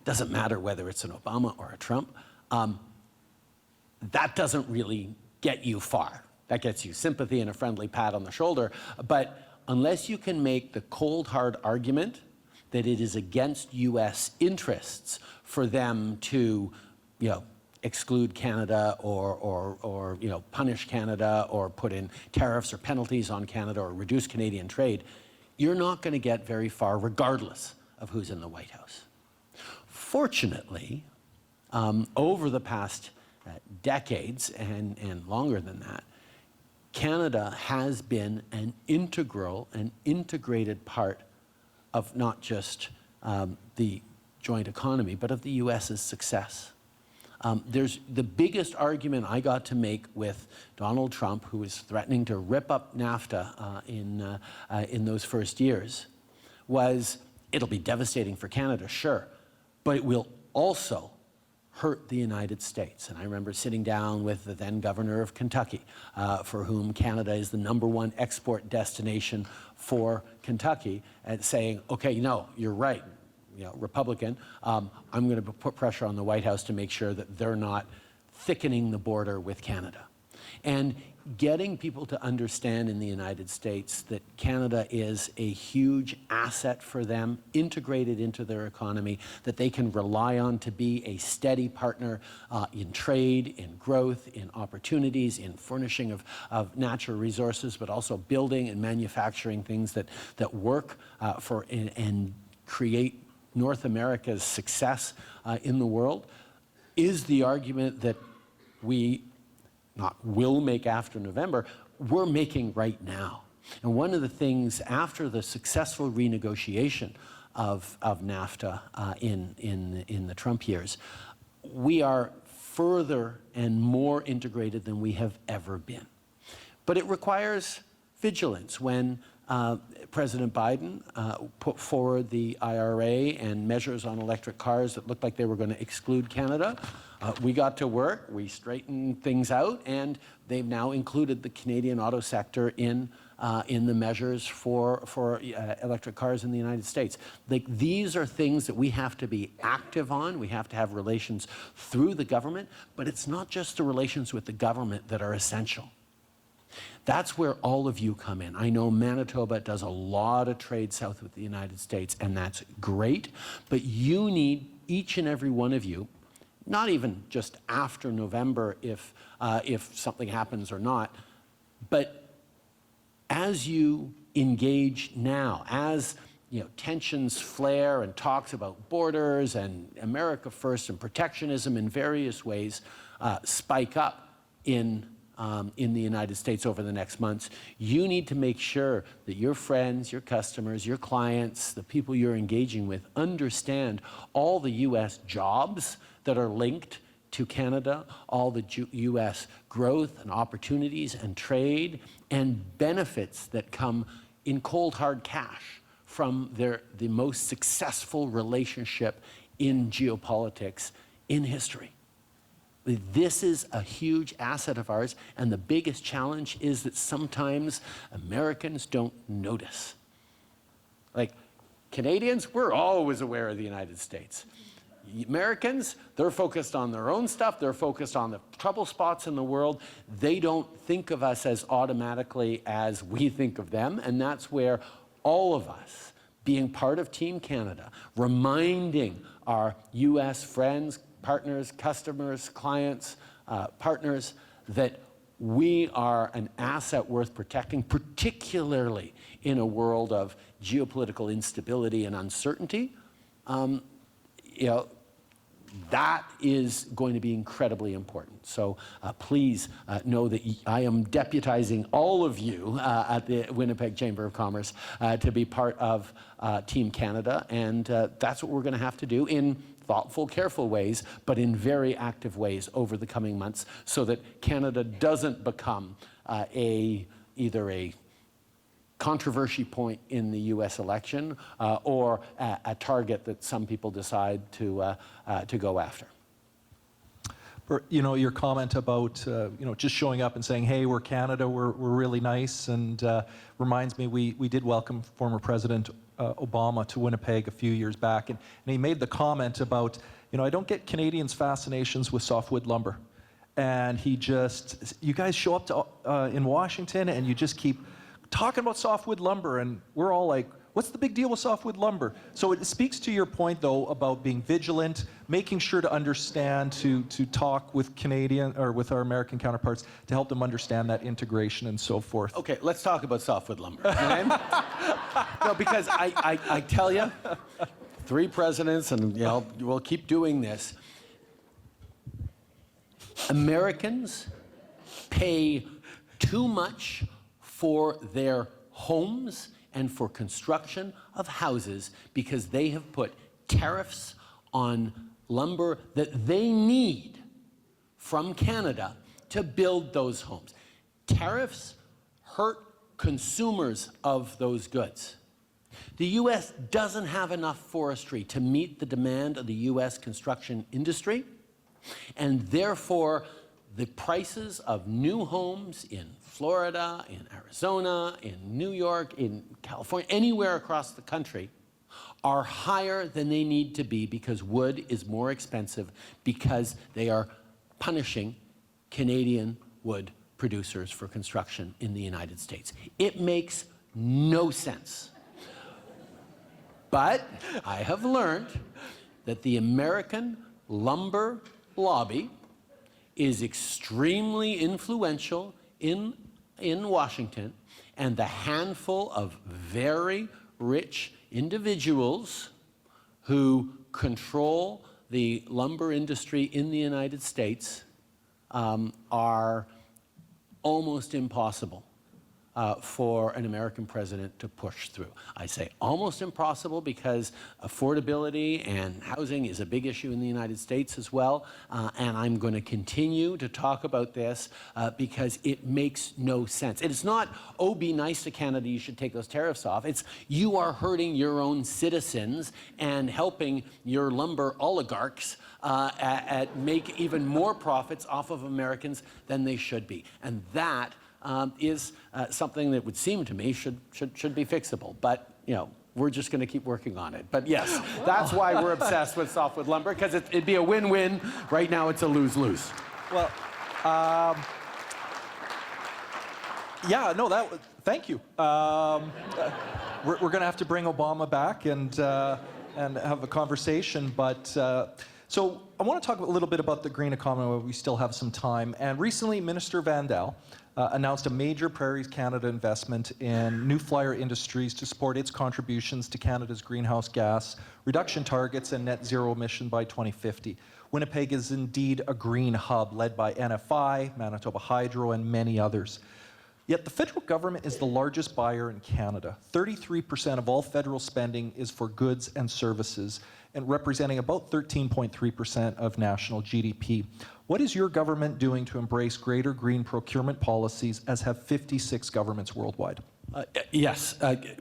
doesn't matter whether it's an Obama or a Trump, that doesn't really get you far. That gets you sympathy and a friendly pat on the shoulder, but unless you can make the cold, hard argument that it is against U.S. interests for them to, exclude Canada or punish Canada or put in tariffs or penalties on Canada or reduce Canadian trade, you're not going to get very far regardless of who's in the White House. Fortunately, over the past decades and longer than that, Canada has been an integral and integrated part of not just the joint economy, but of the U.S.'s success. There's the biggest argument I got to make with Donald Trump, who was threatening to rip up NAFTA in those first years, was it'll be devastating for Canada, sure, but it will also hurt the United States. And I remember sitting down with the then governor of Kentucky, for whom Canada is the #1 export destination for Kentucky, and saying, okay, no, you're right. Republican, I'm going to put pressure on the White House to make sure that they're not thickening the border with Canada. And getting people to understand in the United States that Canada is a huge asset for them, integrated into their economy, that they can rely on to be a steady partner in trade, in growth, in opportunities, in furnishing of natural resources, but also building and manufacturing things that work and create North America's success in the world, is the argument that we not will make after November, we're making right now. And one of the things after the successful renegotiation of NAFTA in the Trump years, we are further and more integrated than we have ever been. But it requires vigilance. When President Biden put forward the IRA and measures on electric cars that looked like they were going to exclude Canada, we got to work, we straightened things out, and they've now included the Canadian auto sector in the measures for electric cars in the United States. These are things that we have to be active on. We have to have relations through the government, but it's not just the relations with the government that are essential. That's where all of you come in. I know Manitoba does a lot of trade south with the United States, and that's great, but you need, each and every one of you, not even just after November if something happens or not, but as you engage now, as tensions flare and talks about borders and America First and protectionism in various ways spike up in the United States over the next months, you need to make sure that your friends, your customers, your clients, the people you're engaging with understand all the U.S. jobs that are linked to Canada, all the U.S. growth and opportunities and trade and benefits that come in cold hard cash from the most successful relationship in geopolitics in history. This is a huge asset of ours, and the biggest challenge is that sometimes Americans don't notice. Like Canadians, we're always aware of the United States. Americans, they're focused on their own stuff. They're focused on the trouble spots in the world. They don't think of us as automatically as we think of them, and that's where all of us, being part of Team Canada, reminding our U.S. friends, partners, customers, clients, partners, that we are an asset worth protecting, particularly in a world of geopolitical instability and uncertainty. That is going to be incredibly important. So please know that I am deputizing all of you at the Winnipeg Chamber of Commerce to be part of Team Canada, and that's what we're going to have to do in thoughtful, careful ways, but in very active ways over the coming months, so that Canada doesn't become either a controversy point in the U.S. election or a target that some people decide to go after. Your comment about just showing up and saying, "Hey, we're Canada, we're really nice," and reminds me we did welcome former President Obama to Winnipeg a few years back, and he made the comment about, I don't get Canadians' fascinations with softwood lumber, and you guys show up to in Washington and you just keep talking about softwood lumber, and we're all like, what's the big deal with softwood lumber? So it speaks to your point, though, about being vigilant, making sure to understand, to talk with Canadian or with our American counterparts to help them understand that integration and so forth. Okay, let's talk about softwood lumber. Okay? No, because I tell you, 3 presidents, and we'll keep doing this. Americans pay too much for their homes and for construction of houses because they have put tariffs on lumber that they need from Canada to build those homes. Tariffs hurt consumers of those goods. The U.S. doesn't have enough forestry to meet the demand of the U.S. construction industry, and therefore the prices of new homes in Florida, in Arizona, in New York, in California, anywhere across the country are higher than they need to be because wood is more expensive, because they are punishing Canadian wood producers for construction in the United States. It makes no sense. But I have learned that the American lumber lobby is extremely influential in Washington, and the handful of very rich individuals who control the lumber industry in the United States are almost impossible for an American president to push through. I say almost impossible because affordability and housing is a big issue in the United States as well, and I'm going to continue to talk about this because it makes no sense. It is not, oh, be nice to Canada, you should take those tariffs off. It's you are hurting your own citizens and helping your lumber oligarchs make even more profits off of Americans than they should be. And that is something that would seem to me should be fixable. But, you know, we're just going to keep working on it. But yes, that's why we're obsessed with softwood lumber, because it'd be a win-win. Right now, it's a lose-lose. Well, yeah, no, thank you. We're going to have to bring Obama back and have a conversation. But so I want to talk a little bit about the green economy while we still have some time. And recently, Minister Van Daal announced a major Prairies Canada investment in New Flyer Industries to support its contributions to Canada's greenhouse gas reduction targets and net zero emission by 2050. Winnipeg is indeed a green hub led by NFI, Manitoba Hydro, and many others. Yet the federal government is the largest buyer in Canada. 33% of all federal spending is for goods and services, and representing about 13.3% of national GDP. What is your government doing to embrace greater green procurement policies, as have 56 governments worldwide? Yes,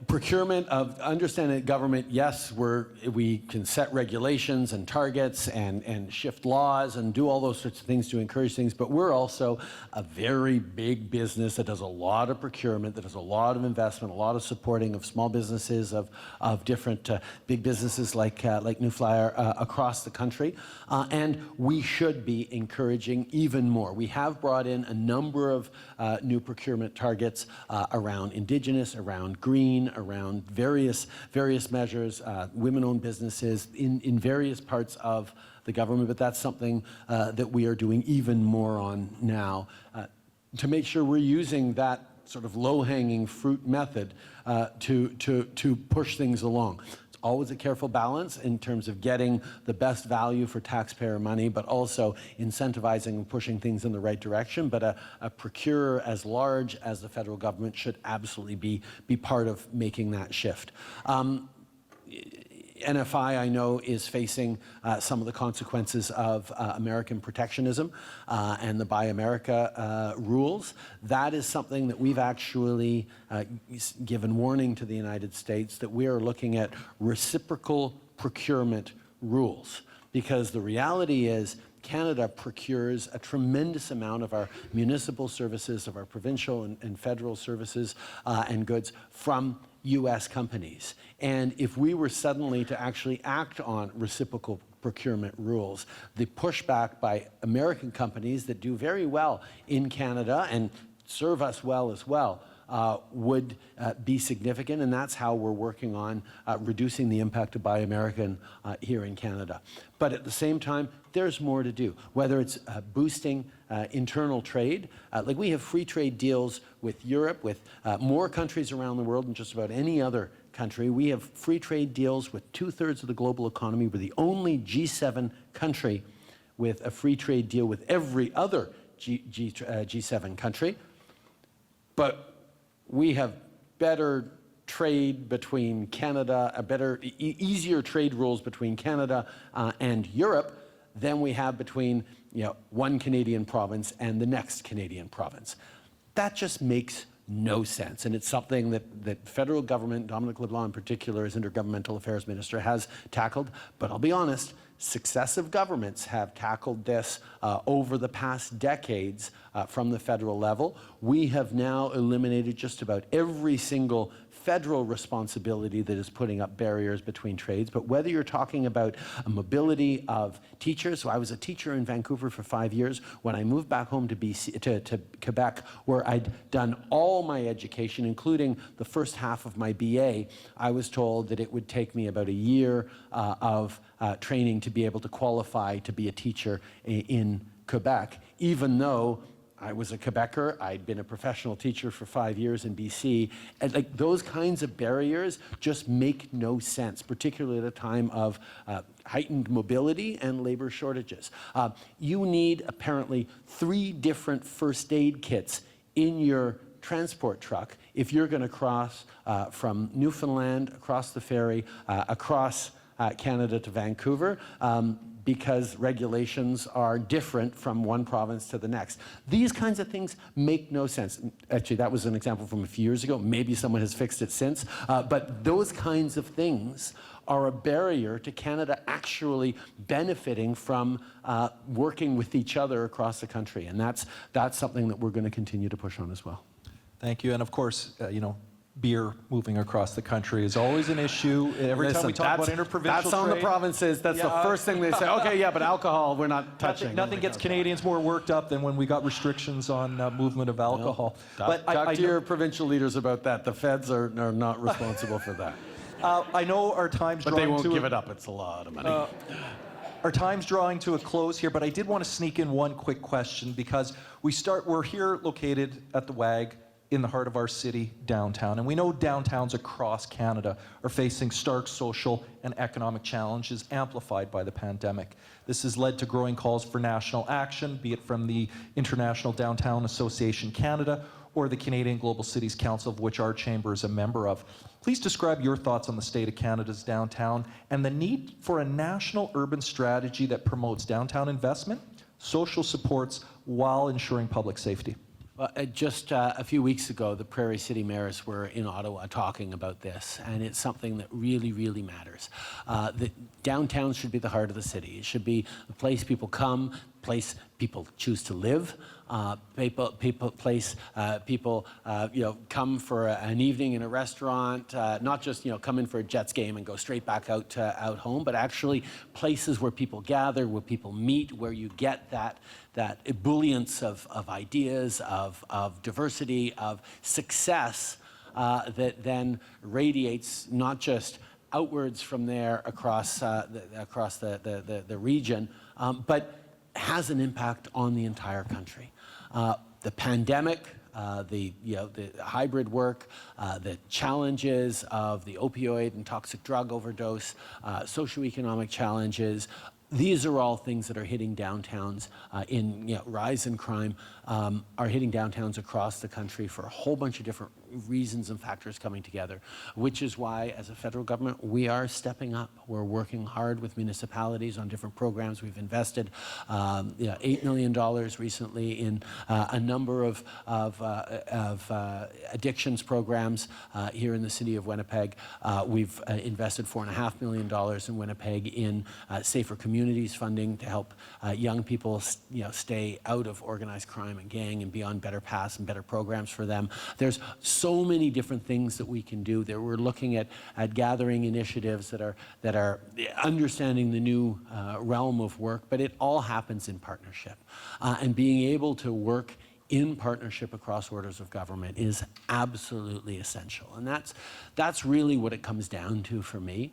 procurement of understanding government, yes, we can set regulations and targets and shift laws and do all those sorts of things to encourage things, but we're also a very big business that does a lot of procurement, that does a lot of investment, a lot of supporting of small businesses, of different big businesses like New Flyer across the country, and we should be encouraging even more. We have brought in a number of new procurement targets around Indigenous, around green, around various measures, women-owned businesses in various parts of the government, but that's something that we are doing even more on now to make sure we're using that sort of low-hanging fruit method to push things along. Always a careful balance in terms of getting the best value for taxpayer money, but also incentivizing and pushing things in the right direction. But a procurer as large as the federal government should absolutely be part of making that shift. NFI, I know, is facing some of the consequences of American protectionism and the Buy America rules. That is something that we've actually given warning to the United States that we are looking at reciprocal procurement rules, because the reality is Canada procures a tremendous amount of our municipal services, of our provincial and federal services and goods from U.S. companies. And if we were suddenly to actually act on reciprocal procurement rules, the pushback by American companies that do very well in Canada and serve us well as well would be significant, and that's how we're working on reducing the impact of Buy American here in Canada. But at the same time, there's more to do, whether it's boosting internal trade. Like we have free trade deals with Europe, with more countries around the world than just about any other country. We have free trade deals with 2/3 of the global economy. We're the only G7 country with a free trade deal with every other G7 country. But we have better trade between Canada, easier trade rules between Canada and Europe than we have between one Canadian province and the next Canadian province. That just makes no sense, and it's something that federal government, Dominic LeBlanc in particular, as Intergovernmental Affairs Minister, has tackled. But I'll be honest, successive governments have tackled this over the past decades from the federal level. We have now eliminated just about every single federal responsibility that is putting up barriers between trades, but whether you're talking about a mobility of teachers. So I was a teacher in Vancouver for 5 years. When I moved back home to Quebec, where I'd done all my education, including the first half of my BA, I was told that it would take me about a year of training to be able to qualify to be a teacher in Quebec, even though I was a Quebecer. I'd been a professional teacher for 5 years in BC. And like those kinds of barriers just make no sense, particularly at a time of heightened mobility and labor shortages. You need apparently 3 different first aid kits in your transport truck if you're going to cross from Newfoundland, across the ferry, across Canada to Vancouver, because regulations are different from one province to the next. These kinds of things make no sense. Actually, that was an example from a few years ago. Maybe someone has fixed it since. But those kinds of things are a barrier to Canada actually benefiting from working with each other across the country. And that's something that we're going to continue to push on as well. Thank you. And of course, beer moving across the country is always an issue. Every time we talk about interprovincial that's on trade, the provinces. That's the first thing they say. Okay, yeah, but alcohol, we're not touching. Nothing gets Canadians more worked up than when we got restrictions on movement of alcohol. Talk to your provincial leaders about that. The feds are not responsible for that. I know our time's But drawing they won't to give it up. It's a lot of money. Our time's drawing to a close here, but I did want to sneak in one quick question because we're here located at the WAG in the heart of our city, downtown. And we know downtowns across Canada are facing stark social and economic challenges amplified by the pandemic. This has led to growing calls for national action, be it from the International Downtown Association Canada or the Canadian Global Cities Council, of which our chamber is a member of. Please describe your thoughts on the state of Canada's downtown and the need for a national urban strategy that promotes downtown investment, social supports, while ensuring public safety. Well, just a few weeks ago, the Prairie City mayors were in Ottawa talking about this, and it's something that really, really matters. The downtown should be the heart of the city. It should be the place people come, place people choose to live, people come for an evening in a restaurant, not just come in for a Jets game and go straight back out home, but actually places where people gather, where people meet, where you get that ebullience of ideas, of diversity, of success that then radiates not just outwards from there across the region, but has an impact on the entire country. The pandemic, the hybrid work, the challenges of the opioid and toxic drug overdose, socioeconomic challenges. These are all things that are hitting downtowns rise in crime, are hitting downtowns across the country for a whole bunch of different reasons and factors coming together, which is why, as a federal government, we are stepping up. We're working hard with municipalities on different programs. We've invested $8 million recently in a number of addictions programs here in the city of Winnipeg. We've invested $4.5 million in Winnipeg in safer communities funding to help young people stay out of organized crime and gang and be on better paths and better programs for them. There's so many different things that we can do there. We're looking at gathering initiatives that are understanding the new realm of work, but it all happens in partnership. And being able to work in partnership across orders of government is absolutely essential. And that's really what it comes down to for me.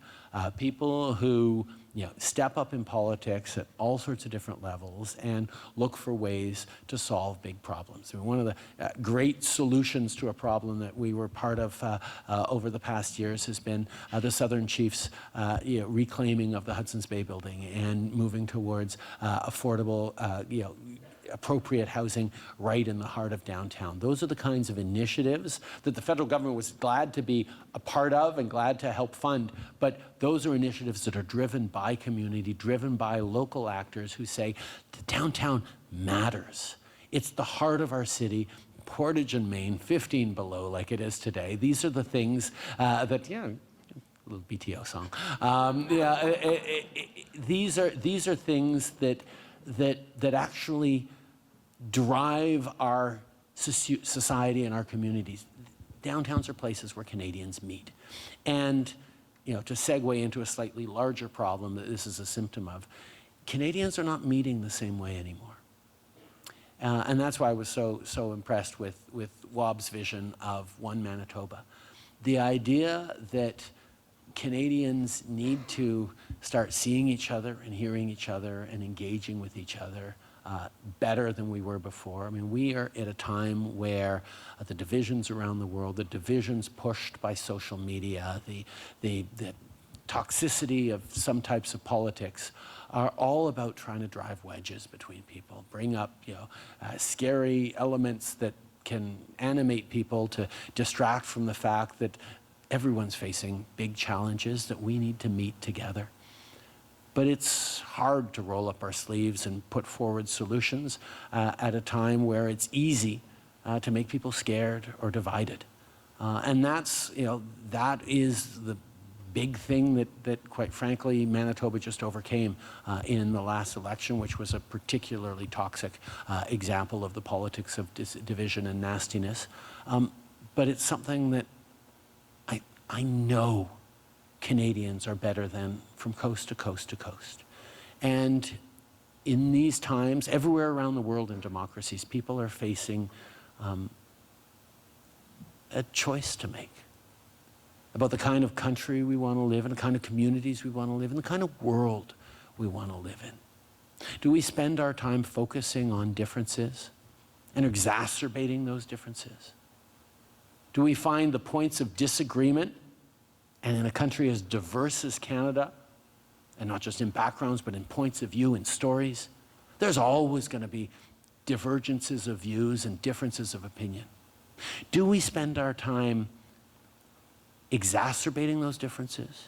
People who step up in politics at all sorts of different levels and look for ways to solve big problems. I mean, one of the great solutions to a problem that we were part of over the past years has been the Southern Chiefs reclaiming of the Hudson's Bay building and moving towards affordable, appropriate housing right in the heart of downtown. Those are the kinds of initiatives that the federal government was glad to be a part of and glad to help fund, but those are initiatives that are driven by community, driven by local actors who say, the downtown matters. It's the heart of our city. Portage and Main, 15 below like it is today. These are the things that, a little BTO song. These are things that actually drive our society and our communities. Downtowns are places where Canadians meet. And to segue into a slightly larger problem that this is a symptom of, Canadians are not meeting the same way anymore. And that's why I was so impressed with Wob's vision of One Manitoba. The idea that Canadians need to start seeing each other and hearing each other and engaging with each other better than we were before. I mean, we are at a time where the divisions around the world, the divisions pushed by social media, the toxicity of some types of politics are all about trying to drive wedges between people, bring up scary elements that can animate people to distract from the fact that everyone's facing big challenges that we need to meet together. But it's hard to roll up our sleeves and put forward solutions at a time where it's easy to make people scared or divided. And that is the big thing that quite frankly, Manitoba just overcame in the last election, which was a particularly toxic example of the politics of division and nastiness. But it's something that I know Canadians are better than from coast to coast to coast. And in these times, everywhere around the world in democracies, people are facing a choice to make about the kind of country we want to live in, the kind of communities we want to live in, the kind of world we want to live in. Do we spend our time focusing on differences and exacerbating those differences? Do we find the points of disagreement, and in a country as diverse as Canada, and not just in backgrounds, but in points of view and stories, there's always going to be divergences of views and differences of opinion. Do we spend our time exacerbating those differences,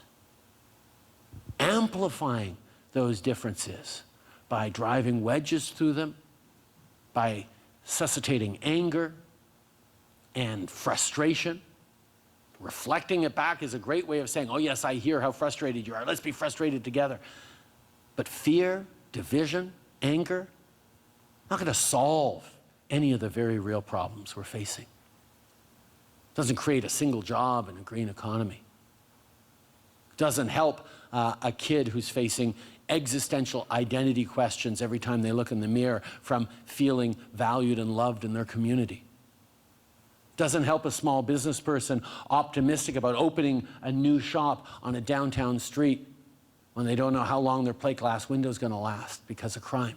amplifying those differences by driving wedges through them, by suscitating anger and frustration? Reflecting it back is a great way of saying, oh yes, I hear how frustrated you are. Let's be frustrated together. But fear, division, anger, not going to solve any of the very real problems we're facing. Doesn't create a single job in a green economy. Doesn't help a kid who's facing existential identity questions every time they look in the mirror from feeling valued and loved in their community. Doesn't help a small business person optimistic about opening a new shop on a downtown street when they don't know how long their plate glass window is going to last because of crime.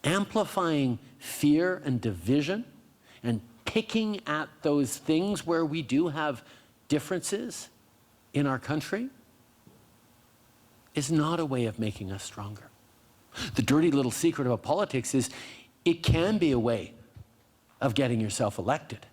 Amplifying fear and division and picking at those things where we do have differences in our country is not a way of making us stronger. The dirty little secret about politics is it can be a way of getting yourself elected,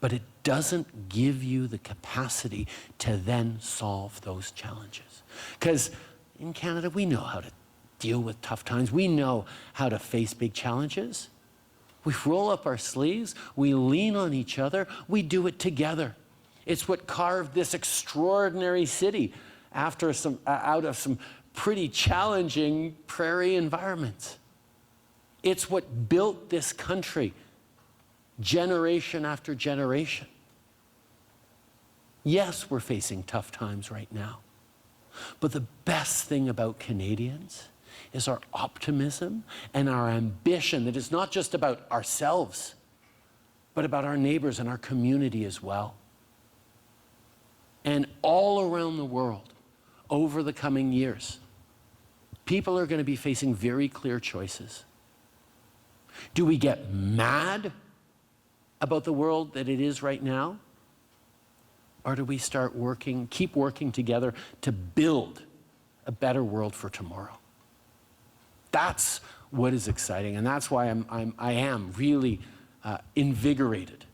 but it doesn't give you the capacity to then solve those challenges. Because in Canada, we know how to deal with tough times. We know how to face big challenges. We roll up our sleeves, we lean on each other, we do it together. It's what carved this extraordinary city out of some pretty challenging prairie environments. It's what built this country generation after generation. Yes, we're facing tough times right now, but the best thing about Canadians is our optimism and our ambition that is not just about ourselves, but about our neighbors and our community as well. And all around the world, over the coming years, people are going to be facing very clear choices. Do we get mad about the world that it is right now? Or do we start keep working together to build a better world for tomorrow? That's what is exciting, and that's why I am really invigorated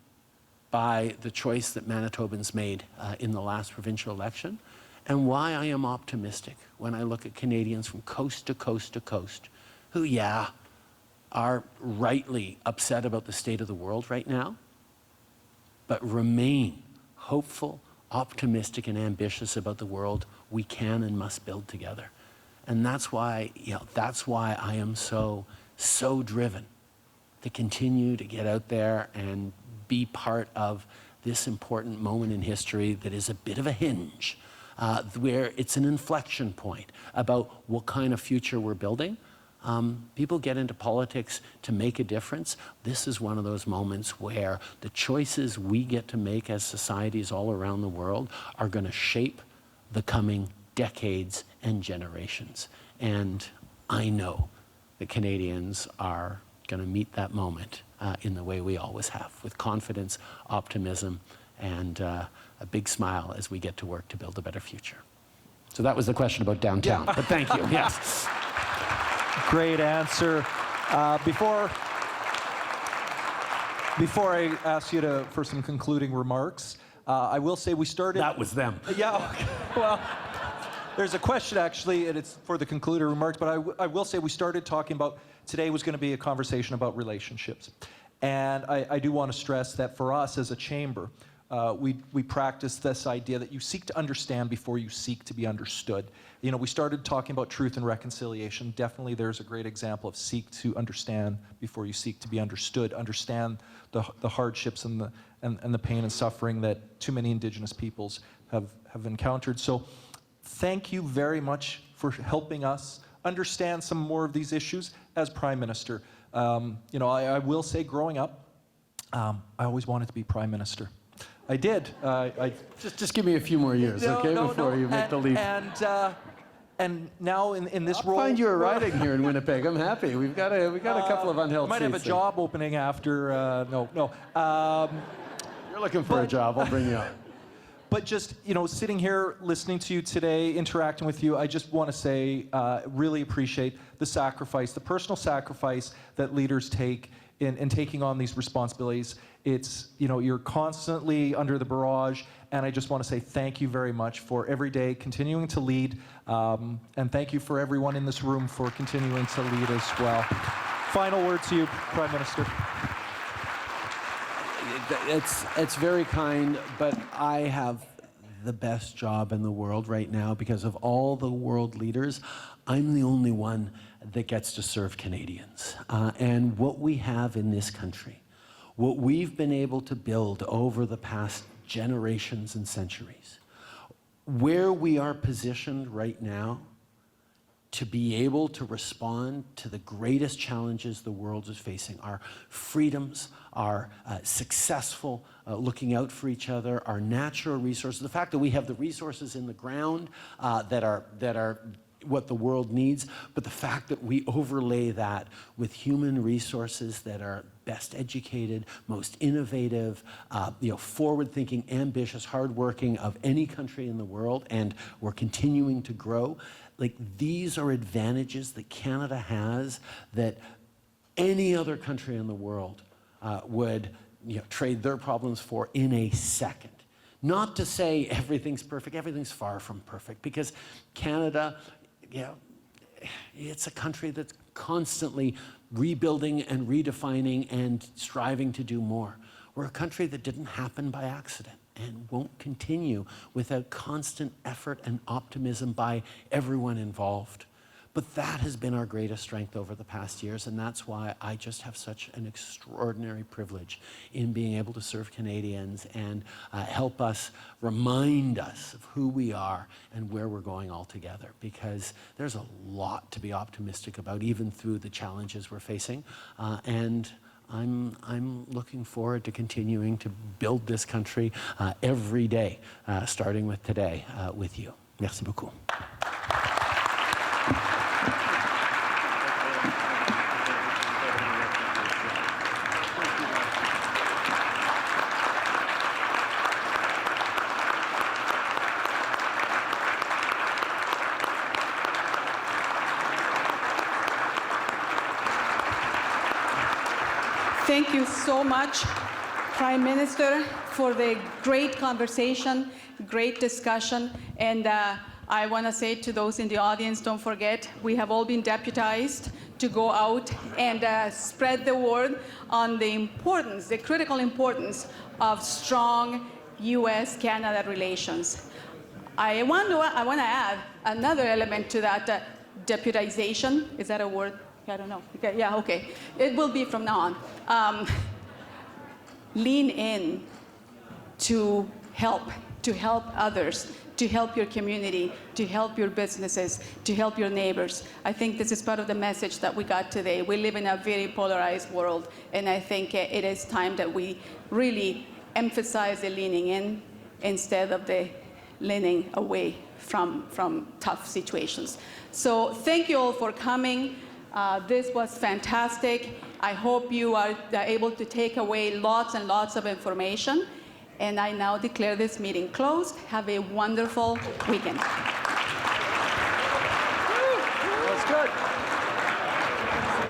by the choice that Manitobans made in the last provincial election, and why I am optimistic when I look at Canadians from coast to coast to coast who, are rightly upset about the state of the world right now, but remain hopeful, optimistic, and ambitious about the world we can and must build together. And that's why I am so driven to continue to get out there and be part of this important moment in history that is a bit of a hinge, where it's an inflection point about what kind of future we're building. People get into politics to make a difference. This is one of those moments where the choices we get to make as societies all around the world are going to shape the coming decades and generations. And I know that Canadians are going to meet that moment in the way we always have, with confidence, optimism, and a big smile as we get to work to build a better future. So that was the question about downtown, but thank you, yes. Great answer. Before I ask you for some concluding remarks, I will say we started... That was them. Yeah, okay. Well, there's a question actually, and it's for the concluding remarks, but I will say we started talking about, today was going to be a conversation about relationships. And I do want to stress that for us as a chamber, we practice this idea that you seek to understand before you seek to be understood. You know, we started talking about truth and reconciliation. Definitely there's a great example of seek to understand before you seek to be understood. Understand the hardships and the pain and suffering that too many Indigenous peoples have encountered. So thank you very much for helping us understand some more of these issues as Prime Minister. You know, I will say growing up, I always wanted to be Prime Minister. I did. Just give me a few more years, okay, before you make the leap. And now in this role, I'll find you a riding here in Winnipeg. I'm happy. We've got a couple of unheld might seats. have a job opening after. No. You're looking for a job. I'll bring you up. But just, you know, sitting here, listening to you today, interacting with you, I just want to say, really appreciate the sacrifice, the personal sacrifice that leaders take in taking on these responsibilities. It's, you know, you're constantly under the barrage, and I just want to say thank you very much for every day continuing to lead, and thank you for everyone in this room for continuing to lead as well. Final word to you, Prime Minister. It's very kind, but I have the best job in the world right now because of all the world leaders. I'm the only one that gets to serve Canadians. And what we have in this country, what we've been able to build over the past generations and centuries, where we are positioned right now to be able to respond to the greatest challenges the world is facing, our freedoms, our successful looking out for each other, our natural resources, the fact that we have the resources in the ground that are what the world needs, but the fact that we overlay that with human resources that are best educated, most innovative, forward-thinking, ambitious, hardworking of any country in the world, and we're continuing to grow. Like, these are advantages that Canada has that any other country in the world would trade their problems for in a second. Not to say everything's perfect, everything's far from perfect, because Canada, it's a country that's constantly rebuilding and redefining and striving to do more. We're a country that didn't happen by accident and won't continue without constant effort and optimism by everyone involved. But that has been our greatest strength over the past years, and that's why I just have such an extraordinary privilege in being able to serve Canadians and help us, remind us of who we are and where we're going all together, because there's a lot to be optimistic about, even through the challenges we're facing. And I'm looking forward to continuing to build this country every day, starting with today with you. Merci beaucoup. Thank you so much, Prime Minister, for the great conversation, great discussion. And I want to say to those in the audience, don't forget, we have all been deputized to go out and spread the word on the importance, the critical importance of strong U.S.-Canada relations. I want to add another element to that, deputization. Is that a word? I don't know. Okay, yeah, okay. It will be from now on. Lean in to help others, to help your community, to help your businesses, to help your neighbors. I think this is part of the message that we got today. We live in a very polarized world, and I think it is time that we really emphasize the leaning in instead of the leaning away from tough situations. So thank you all for coming. This was fantastic. I hope you are able to take away lots and lots of information. And I now declare this meeting closed. Have a wonderful weekend. That's good.